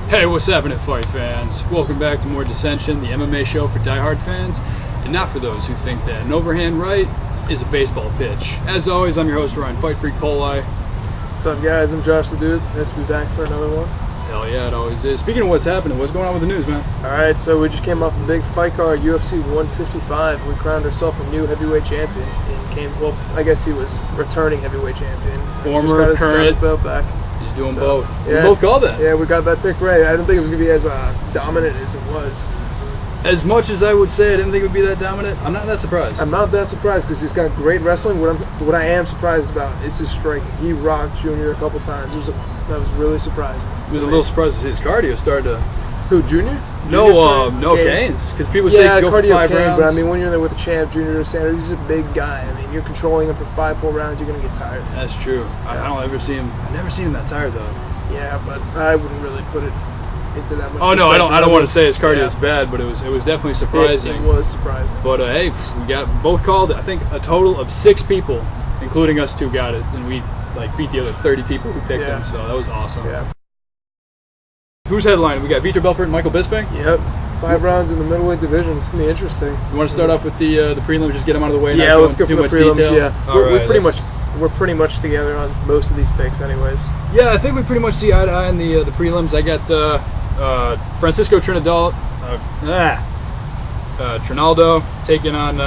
Hey, what's happening, fight fans? Welcome back to more Dissension, the MMA show for diehard fans, and not for those who think that an overhand right is a baseball pitch. As always, I'm your host, Ryan Fight Freak Poli. What's up, guys? I'm Josh Leduc. Nice to be back for another one. Hell yeah, it always is. Speaking of what's happening, what's going on with the news, man? Alright, so we just came off a big fight card, UFC 155. We crowned ourselves a new heavyweight champion. I guess he was returning heavyweight champion. Former, current. Got his belt back. He's doing So, both. yeah. We both called that. Yeah, we got that pick right. I didn't think it was going to be as dominant as it was. As much as I would say I didn't think it would be that dominant, I'm not that surprised. I'm not that surprised because he's got great wrestling. What I am surprised about is his striking. He rocked Junior a couple times. That was really surprising. I was a little surprised that his cardio started to... Who, Junior? No Canes. Because people say go for 5 rounds. But I mean, when you're there with the champ, Junior Sanders, he's a big guy. I mean, you're controlling him for 5 full rounds, you're going to get tired. That's true. Yeah. I don't ever see him... I've never seen him that tired, though. Yeah, but I wouldn't really put it into that much. Oh no, I don't want to say his cardio is bad, but it was definitely surprising. It was surprising. But hey, we got both called. I think a total of 6 people, including us two, got it, and we beat the other 30 people who picked him. So that was awesome. Yeah. Who's headlining? We got Vitor Belfort and Michael Bisping. Yep. 5 rounds in the middleweight division. It's gonna be interesting. You want to start off with the prelims? Just get them out of the way. Yeah, let's go for the prelims. Detail. Yeah, we're pretty much together on most of these picks, anyways. Yeah, I think we pretty much see eye to eye in the prelims. I got Francisco Trinaldo taking on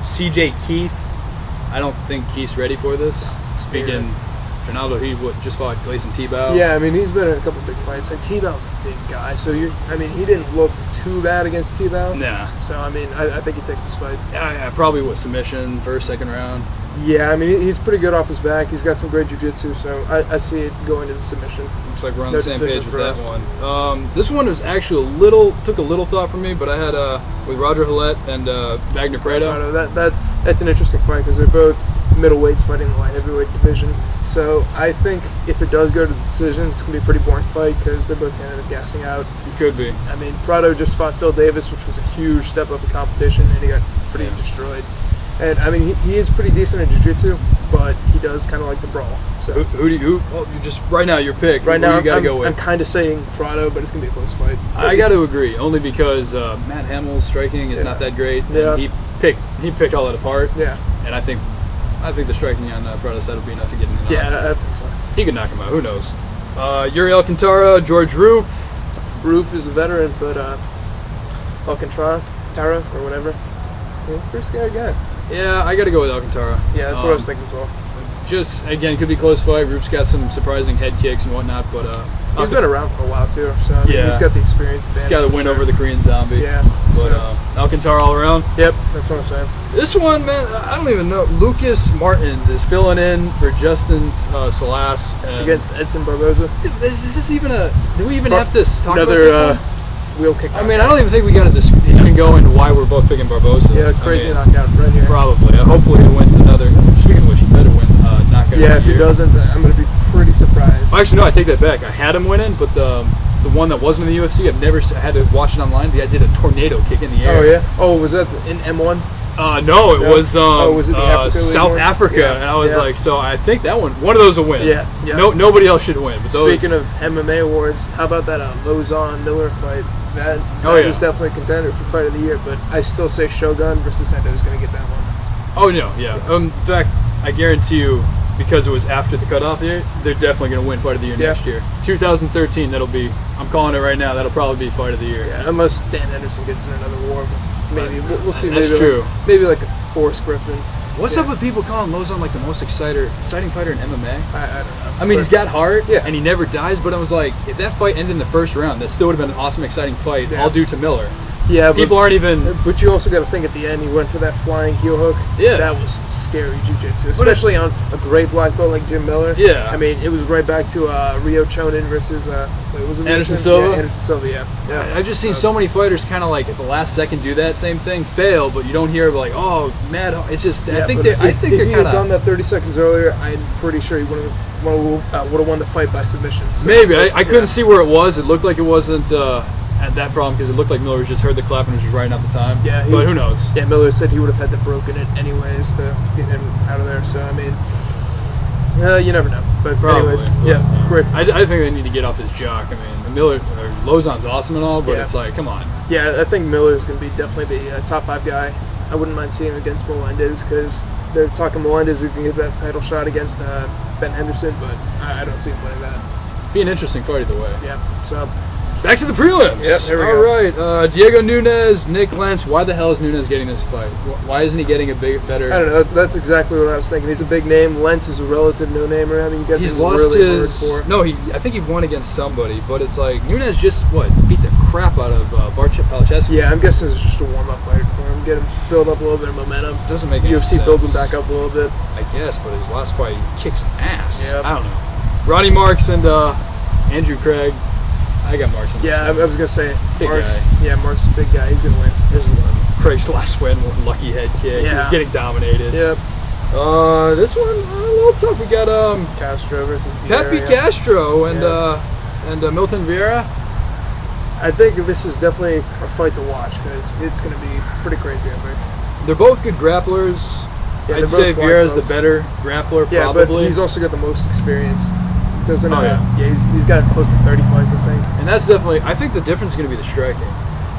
CJ Keith. I don't think Keith's ready for this. Speaking Trinaldo, he just fought Gleison Tebow. Yeah, I mean, he's been in a couple big fights. And Tebow's a big guy, so he didn't look too bad against Tebow. Nah. So I mean, I think he takes this fight. Yeah, probably with submission, first, second round. Yeah, I mean, he's pretty good off his back. He's got some great jiu-jitsu, so I see it going to the submission. Looks like we're on the same page with that one. This one was actually took a little thought from me, but I had with Roger Hillette and Wagner Prado. That's an interesting fight because they're both middleweights fighting in the light heavyweight division. So I think if it does go to the decision, it's going to be a pretty boring fight because they're both going to end up gassing out. It could be. I mean, Prado just fought Phil Davis, which was a huge step up in competition, and he got pretty destroyed. And I mean, he is pretty decent in jiu-jitsu, but he does kind of like the brawl. So who you just right now your pick? Right now, you gotta go with? I'm kind of saying Prado, but it's gonna be a close fight. I got to agree, only because Matt Hamill's striking is not that great. Yeah. He picked all that apart. Yeah. And I think the striking on Prado's side will be enough to get him in. Yeah, I think so. He could knock him out. Who knows? Yuri Alcantara, George Roop. Roop is a veteran, but Alcantara, or whatever, pretty scary guy. Yeah, I got to go with Alcantara. Yeah, that's what I was thinking as well. Just, again, could be close fight. Roop's got some surprising head kicks and whatnot, but... he's been around for a while, too, so I mean, he's got the experience advantage. He's got a win over the Korean Zombie. Yeah. But Alcantara all around? Yep, that's what I'm saying. This one, man, I don't even know. Lucas Martins is filling in for Justin Salas. Against Edson Barboza. Is this even a... Do we even have to talk about this one? Wheel kick. I mean, I don't even think we got to even go into why we're both picking Barboza. Yeah, crazy knockout right here. Probably. Hopefully he wins another. Speaking of which, he better win knockout. Yeah, if he doesn't, I'm going to be pretty surprised. Actually, no, I take that back. I had him winning, but the one that wasn't in the UFC, I had to watch it online. The guy did a tornado kick in the air. Oh, yeah? Oh, was that in M1? No, it was was it the South Africa, yeah. And I was like, so I think that one of those will win. Yeah. Nobody else should win. But Speaking of MMA awards, how about that Lozon Miller fight? That was definitely a contender for fight of the year, but I still say Shogun versus Hendo is going to get that one. Oh no, yeah. In fact, I guarantee you, because it was after the cutoff year, they're definitely going to win fight of the year next year. 2013, that'll be. I'm calling it right now. That'll probably be fight of the year. Yeah, unless Dan Henderson gets in another war. Maybe we'll see. That's true. Maybe like a Forrest Griffin. What's up with people calling Lozon like the most exciting fighter in MMA? I don't know. I mean, he's got heart, and he never dies. But I was like, if that fight ended in the first round, that still would have been an awesome, exciting fight. All due to Miller. Yeah, people aren't even. But you also got to think at the end, he went for that flying heel hook. Yeah, that was scary jiu-jitsu, especially on a great black belt like Jim Miller. Yeah, I mean, it was right back to Rio Chonin versus Anderson Silva. Yeah, Anderson Silva. Yeah. I've just seen so many fighters kind of like at the last second do that same thing, fail, but you don't hear like, oh, mad. It's just I think they're if kind he had done that 30 seconds earlier, I'm pretty sure he would have won the fight by submission. So, maybe I couldn't see where it was. It looked like it wasn't. At that problem because it looked like Miller just heard the clap and was just riding out the time. Yeah, but who knows? Yeah, Miller said he would have had to broken it anyways to get him out of there. So I mean, you never know. But Probably, anyways, but, yeah, great. I think they need to get off his jock. I mean, Miller or Lozon's awesome and all, but Yeah. it's like, come on. Yeah, I think Miller's going to be definitely the top 5 guy. I wouldn't mind seeing him against Melendez because they're talking Melendez who can get that title shot against Ben Henderson, but I don't see him winning that. Be an interesting fight either way. Yeah, so Back to the prelims. Yep, here we All go. right, Diego Nunes, Nick Lentz. Why the hell is Nunes getting this fight? Why isn't he getting a better? I don't know. That's exactly what I was thinking. He's a big name. Lentz is a relative no-namer. I mean, you got He's to lost really his. hard for. No, I think he won against somebody, but it's like Nunes just beat the crap out of Palachevsky. Yeah, I'm guessing it's just a warm-up fight for him. Get him build up a little bit of momentum. Doesn't make any UFC sense. builds him back up a little bit. I guess, but his last fight he kicks ass. Yep. I don't know. Ronnie Marks and Andrew Craig. I got Marks. Yeah, I was gonna say Big Mark's. guy. Yeah, Mark's a big guy. He's gonna win. This is Craig's last win with lucky head kick. Yeah. He's getting dominated. Yep. This one a little tough. We got Castro versus Pepe Vieira. Castro and Milton Vieira. I think this is definitely a fight to watch because it's gonna be pretty crazy. I think. They're both good grapplers. Yeah, I'd they're say both black Vieira's the belts. better grappler, Yeah, probably. but he's also got the most experience. Doesn't Oh, yeah. he's got close to 30 fights, I think. And that's definitely. I think the difference is going to be the striking.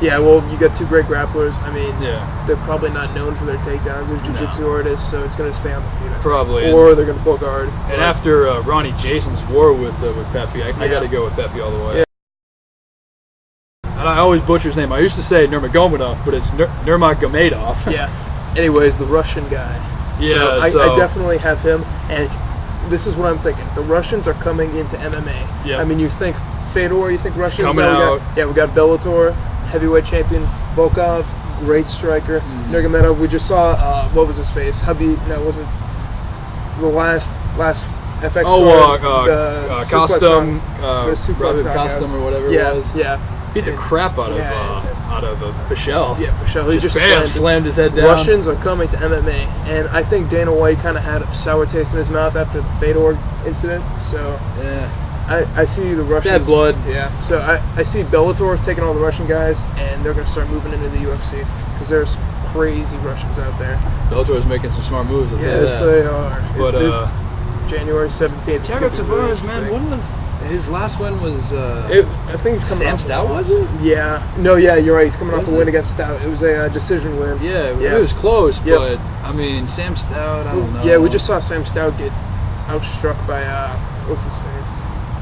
Yeah, well, you got 2 great grapplers. I mean, Yeah, they're probably not known for their takedowns. They're jiu-jitsu artists, so it's going to stay on the feet. I think. probably. Or they're going to pull guard. And after Ronnie Jason's war with Pepe, I Yeah. got to go with Pepe all the way. Yeah. And I always butcher his name. I used to say Nurmagomedov, but it's Nurmagomedov. Yeah. Anyways, the Russian guy. Yeah, I definitely have him, and this is what I'm thinking. The Russians are coming into MMA. Yeah. I mean, you think Fedor, you think Russians? coming Now out. we got Bellator, heavyweight champion Volkov, great striker. Nurmagomedov, we just saw, what was his face? Habib, no, it wasn't the last FX Oh, card, the suplex Custom, knock- the suplex Robert knockouts. Custom or whatever Yeah, it was. yeah. Beat the crap out of Pichel. Yeah, Michelle, he just slammed his head down. Russians are coming to MMA, and I think Dana White kind of had a sour taste in his mouth after the Fedor incident. So Yeah. I see the Russians. Bad blood. Yeah. So I see Bellator taking all the Russian guys, and they're going to start moving into the UFC because there's crazy Russians out there. Bellator's making some smart moves. I'll tell you Yes, that. they are. But January 17th. Thiago Tavares, man, when was his last one? Was I think he's coming Sam off. Stout, a loss. was it? Yeah. No, yeah, you're right. He's coming off Was a win it? against Stout. It was a decision win. Yeah, Yeah. it was close, Yep. but I mean, Sam Stout, I don't know. Yeah, we just saw Sam Stout get outstruck by what's his face?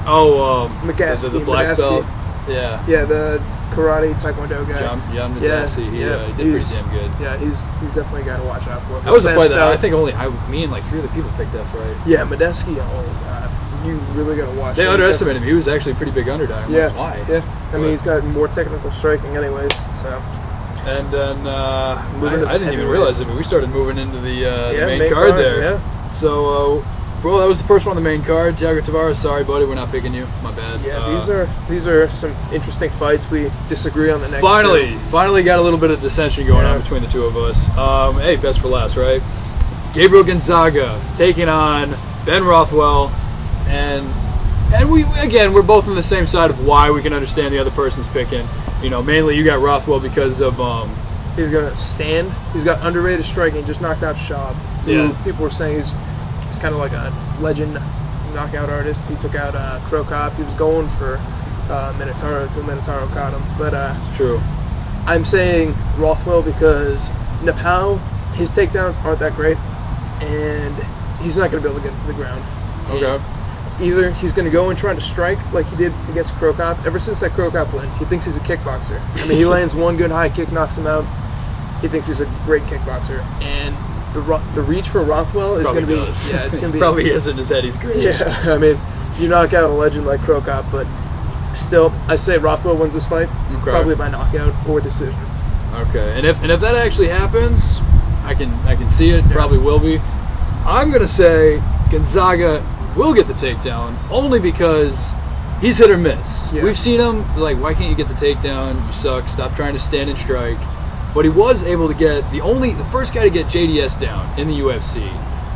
The black Makaski. belt. Yeah, Yeah, the karate taekwondo guy. John Yeah, Madassi. He yeah, did pretty he's- damn good. Yeah, he's definitely a guy to watch out for. That was a Sam fight that Stout- I think only me and like 3 other people picked that fight. Yeah, Medeski. Oh god, you really gotta watch. They him. He's underestimated him. He was actually a pretty big underdog. I'm Yeah, like, why? yeah. I mean, But- he's got more technical striking, anyways. So And then Moving to I didn't even realize it, but we started moving into the main card there. Yeah, So, bro, that was the first one on the main card. Thiago Tavares, sorry, buddy, we're not picking you. My bad. yeah. These are some interesting fights. We disagree on the next. Finally got a little bit of dissension going on Yeah. between the two of us. Hey, best for last, right? Gabriel Gonzaga taking on Ben Rothwell, and we're both on the same side of why we can understand the other person's picking. You know, mainly you got Rothwell because of He's gonna stand. He's got underrated striking. Just knocked out Schaub. who Yeah. People were saying he's kind of like a legend knockout artist. He took out Crow Cop. He was going for Minotauro until Minotauro caught him. But it's true. I'm saying Rothwell because Nepal, his takedowns aren't that great, and he's not going to be able to get to the ground. Okay. Either he's going to go and try to strike like he did against Crow Cop. Ever since that Crow Cop win, he thinks he's a kickboxer. I mean, he lands one good high kick, knocks him out. He thinks he's a great kickboxer. And the reach for Rothwell is going to be... does. Yeah, it's going to be... Probably is in his head. He's great. Yeah, I mean, you knock out a legend like Crow Cop, but still, I say Rothwell wins this fight, Okay. probably by knockout or decision. Okay, and if that actually happens, I can see it. Probably will be. I'm gonna say Gonzaga will get the takedown only because he's hit or miss. Yeah. We've seen him like, why can't you get the takedown? You suck. Stop trying to stand and strike. But he was able to get the first guy to get JDS down in the UFC.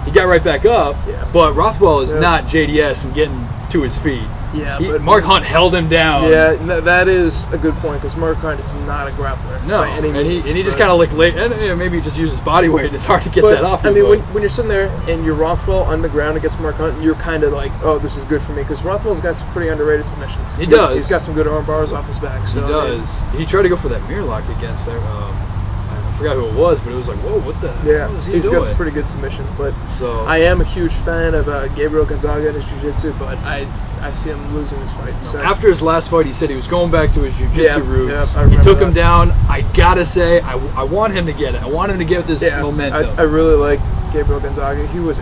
He got right back up, Yeah. but Rothwell is Yeah. not JDS and getting to his feet. Yeah, but but Mark Hunt held him down. Yeah, that is a good point because Mark Hunt is not a grappler. No, by any means, and he just kind of and maybe just uses body weight. And it's hard to get that off. I mean, when you're sitting there and you're Rothwell on the ground against Mark Hunt, you're kind of like, oh, this is good for me because Rothwell's got some pretty underrated submissions. He does. He's got some good arm bars off his back. So, he does. He tried to go for that mirror lock against I forgot who it was, but it was like, whoa, what the hell is he he's doing? got some pretty good submissions. But so I am a huge fan of Gabriel Gonzaga and his jiu-jitsu, but I see him losing this fight. So. After his last fight, he said he was going back to his jiu-jitsu roots. He took him down. I gotta say, I want him to get it. I want him to get this momentum. I really like Gabriel Gonzaga. He was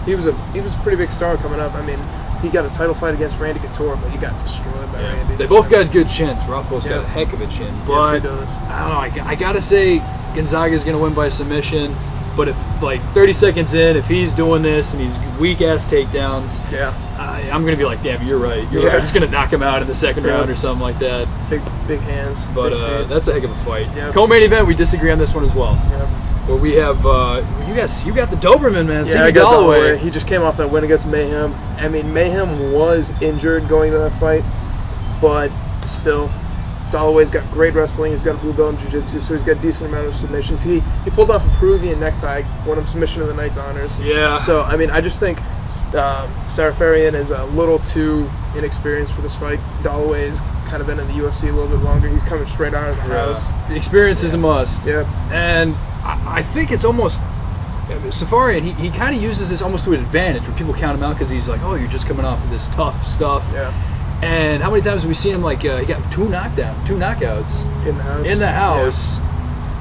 he was a pretty big star coming up. I mean, he got a title fight against Randy Couture, but he got destroyed by Randy. They both got good chins. Rothwell's got a heck of a chin. But yes, he does. I don't know. I gotta say, Gonzaga's gonna win by submission. But if, like, 30 seconds in, if he's doing this and he's weak-ass takedowns, I'm going to be like, damn, you're right. You're right. I'm just going to knock him out in the second round or something like that. Big hands. But that's a heck of a fight. Co-main event, we disagree on this one as well. Where we have, you got the Doberman, man. Yeah, I got Galloway. He just came off that win against Mayhem. I mean, Mayhem was injured going to that fight, but still, Holloway's got great wrestling. He's got a blue belt in jiu-jitsu, so he's got a decent amount of submissions. He pulled off a Peruvian necktie, won him submission of the night's honors. Yeah. So, I mean, I just think Sarafarian is a little too inexperienced for this fight. Holloway's kind of been in the UFC a little bit longer. He's coming straight out of the house. The experience is a must. Yeah. And I think it's almost... Safarian, he kind of uses this almost to an advantage when people count him out because he's like, oh, you're just coming off of this tough stuff. Yeah. And how many times have we seen him, like, he got two knockouts in the house,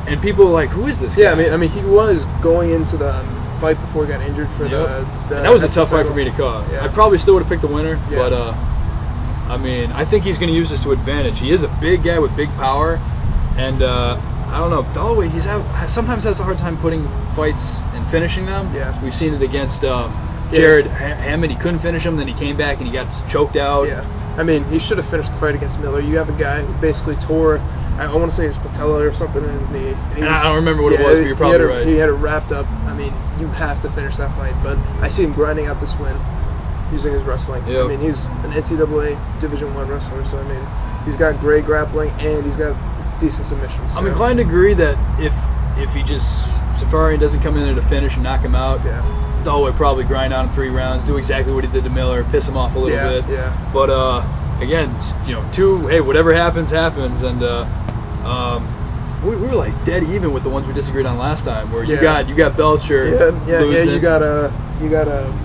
and people are like, who is this guy? Yeah, I mean, he was going into the fight before he got injured for the and that was a tough fight for me to call. Yeah. I probably still would have picked the winner, but I mean, I think he's going to use this to advantage. He is a big guy with big power, and I don't know, Holloway, sometimes has a hard time putting fights and finishing them. Yeah. We've seen it against Jared Hammond. He couldn't finish him, then he came back and he got choked out. Yeah. I mean, he should have finished the fight against Miller. You have a guy who basically tore, I want to say his patella or something in his knee. And I don't remember what it was, but you're probably right. He had it wrapped up. I mean, you have to finish that fight. But I see him grinding out this win using his wrestling. Yep. I mean, he's an NCAA Division I wrestler, so I mean, he's got great grappling and he's got decent submissions. So. I'm inclined to agree that if he just, Safarian doesn't come in there to finish and knock him out, Holloway probably grind on him 3 rounds, do exactly what he did to Miller, piss him off a little bit. Yeah. But again, whatever happens, happens, and we were like dead even with the ones we disagreed on last time. Where you got Belcher losing. You got a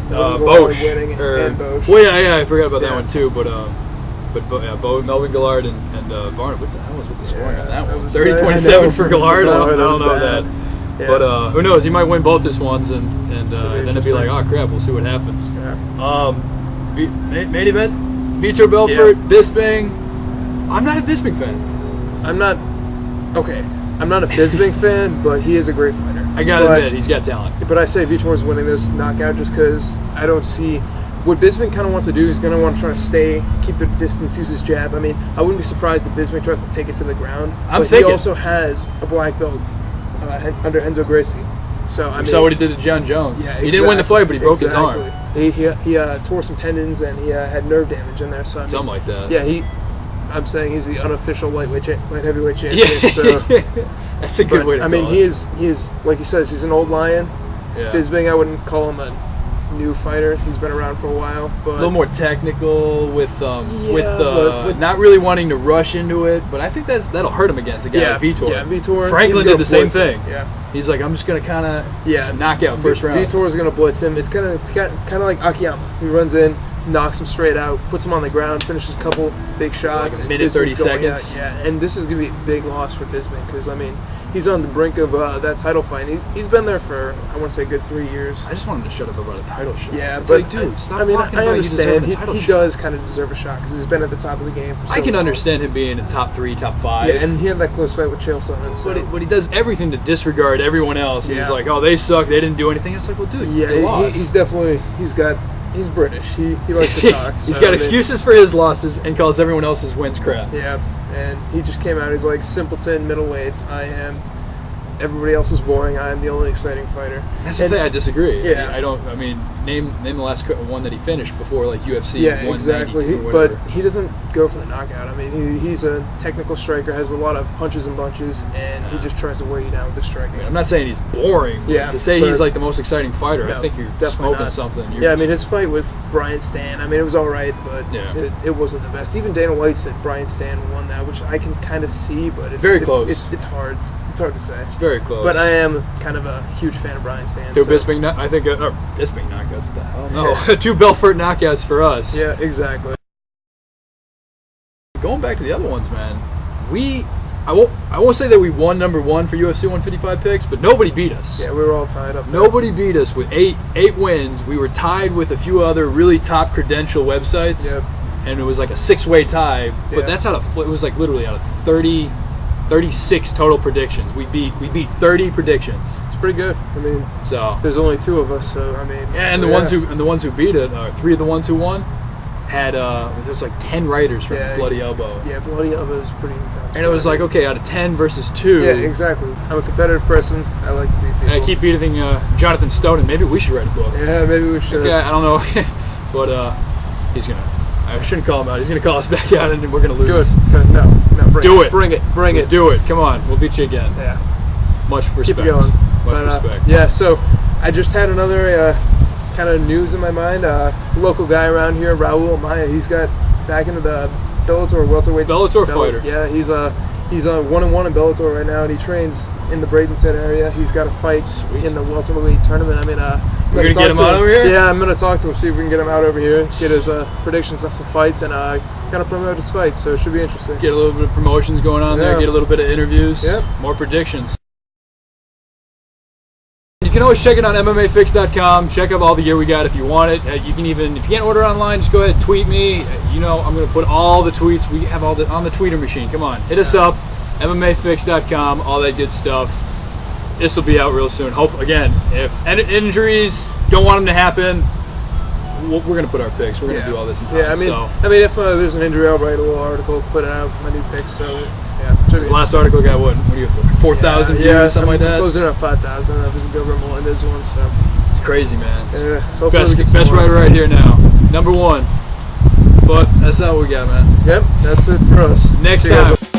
Bosch winning and Bosch. Well, yeah, I forgot about that one too. But Melvin Gillard and Varner. What the hell was with the scoring on that one? 30-27 for Gillard. I don't know that. Yeah. But who knows? He might win both this ones, and then it'd be like, oh crap, we'll see what happens. Yeah. Main event: Vitor Belfort, Bisping. I'm not a Bisping fan. I'm not a Bisping fan, but he is a great fighter. I gotta admit, he's got talent. But I say Vitor's winning this knockout just because I don't see what Bisping kind of wants to do. He's going to want to try to keep the distance, use his jab. I mean, I wouldn't be surprised if Bisping tries to take it to the ground. He also has a black belt under Enzo Gracie. So I mean, saw what he did to John Jones. Yeah, exactly. He didn't win the fight, but he broke his arm. He tore some tendons and he had nerve damage in there. So I mean, something like that. Yeah, I'm saying he's the unofficial light heavyweight champion. Yeah. So. That's a good way to call it. he is like he says, he's an old lion. Yeah. Bisping, I wouldn't call him a new fighter. He's been around for a while, but a little more technical with not really wanting to rush into it. But I think that'll hurt him against a guy like Vitor. Yeah, Vitor. Franklin did the same thing. Yeah. He's like, I'm just gonna kind of knock out first round. Vitor's gonna blitz him. It's kind of like Akiyama. He runs in, knocks him straight out, puts him on the ground, finishes a couple big shots. Like a minute, 30 seconds. Yeah, and this is going to be a big loss for Bisping because, I mean, he's on the brink of that title fight. He's been there for, I want to say, a good 3 years. I just want him to shut up about a title shot. Yeah, it's but like, dude, stop I mean, talking I about understand. He does kind of deserve a shot because he's been at the top of the game for so I can long. understand him being in top 3, top 5. Yeah, and he had that close fight with Chael Sonnen. So. But he does everything to disregard everyone else. And he's like, oh, they suck. They didn't do anything. It's like, well, dude, they lost. He's British. He likes to talk. He's got excuses for his losses and calls everyone else's wins crap. Yeah, and he just came out. He's like, simpleton, middleweights. Everybody else is boring. I am the only exciting fighter. That's the thing. I disagree. Yeah. I mean, name the last one that he finished before like UFC. Yeah, 192 exactly. or But whatever. he doesn't go for the knockout. I mean, he's a technical striker, has a lot of punches and bunches, and he just tries to wear you down with his striking. I mean, I'm not saying he's boring. But Yeah, to say but- he's like the most exciting fighter, I No, think you're definitely smoking not. something. Yeah, I mean, his fight with Brian Stan, I mean, it was all right, but Yeah. it wasn't the best. Even Dana White said Brian Stan won that, which I can kind of see, but it's Very close. It's hard. It's hard to say. It's very close. But I am kind of a huge fan of Brian Stan. Two so- Bisping, I think, or Bisping knockouts. What the hell? No, 2 Belfort knockouts for us. Yeah, exactly. Going back to the other ones, man. I won't say that we won number 1 for UFC 155 picks, but nobody beat us. Yeah, we were all tied up. there. Nobody beat us with eight wins. We were tied with a few other really top credential websites. Yep. And it was like a 6-way tie. But Yeah. that's it was like literally out of 36 total predictions. We beat 30 predictions. It's pretty good. I mean, So there's only 2 of us, so I mean. yeah, and the ones who beat it, 3 of the ones who won had there's like 10 writers from Yeah, Bloody Elbow. Yeah, Bloody Elbow is pretty intense. And it was like, okay, out of 10 versus 2. Yeah, exactly. I'm a competitive person. I like to beat people. And I keep beating Jonathan Stone, and maybe we should write a book. Yeah, maybe we should. Yeah, I don't know, but he's gonna. I shouldn't call him out. He's gonna call us back out, and we're gonna lose. Good. No, bring Do it. it. Bring it. Do it. Come on, we'll beat you again. Yeah, Much respect. keep it going. Much But, respect. yeah, so I just had another kind of news in my mind. Local guy around here, Raul Maya, he's got back into the Bellator welterweight. Bellator fighter. Yeah, he's 1-1 in Bellator right now, and he trains in the Bradenton area. He's got a fight Sweet. in the welterweight tournament. I mean, We're gonna get him out over here? Yeah, I'm gonna talk to him, see if we can get him out over here, get his predictions on some fights, and kind of promote his fight. So it should be interesting. Get a little bit of promotions going on there. Yeah. Get a little bit of interviews. Yep. More predictions. You can always check it on MMAfix.com. Check out all the gear we got if you want it. You can even, if you can't order online, just go ahead and tweet me. You know, I'm going to put all the tweets. We have all the on the tweeter machine. Come on, hit us up. MMAfix.com. All that good stuff. This will be out real soon. Hope again. If injuries, don't want them to happen. We're going to put our picks. We're going to do all this in time. Yeah, I mean, if there's an injury, I'll write a little article, put it out, my new picks. So yeah, This last article got what do you have, 4,000 views, yeah, something like that? Closing at 5,000. That was the Gilbert Melendez one. So It's crazy, man. yeah, hopefully we get some Best more. writer right here now. Number 1. But that's all we got, man. Yep, that's it for us. Next See you guys time. later.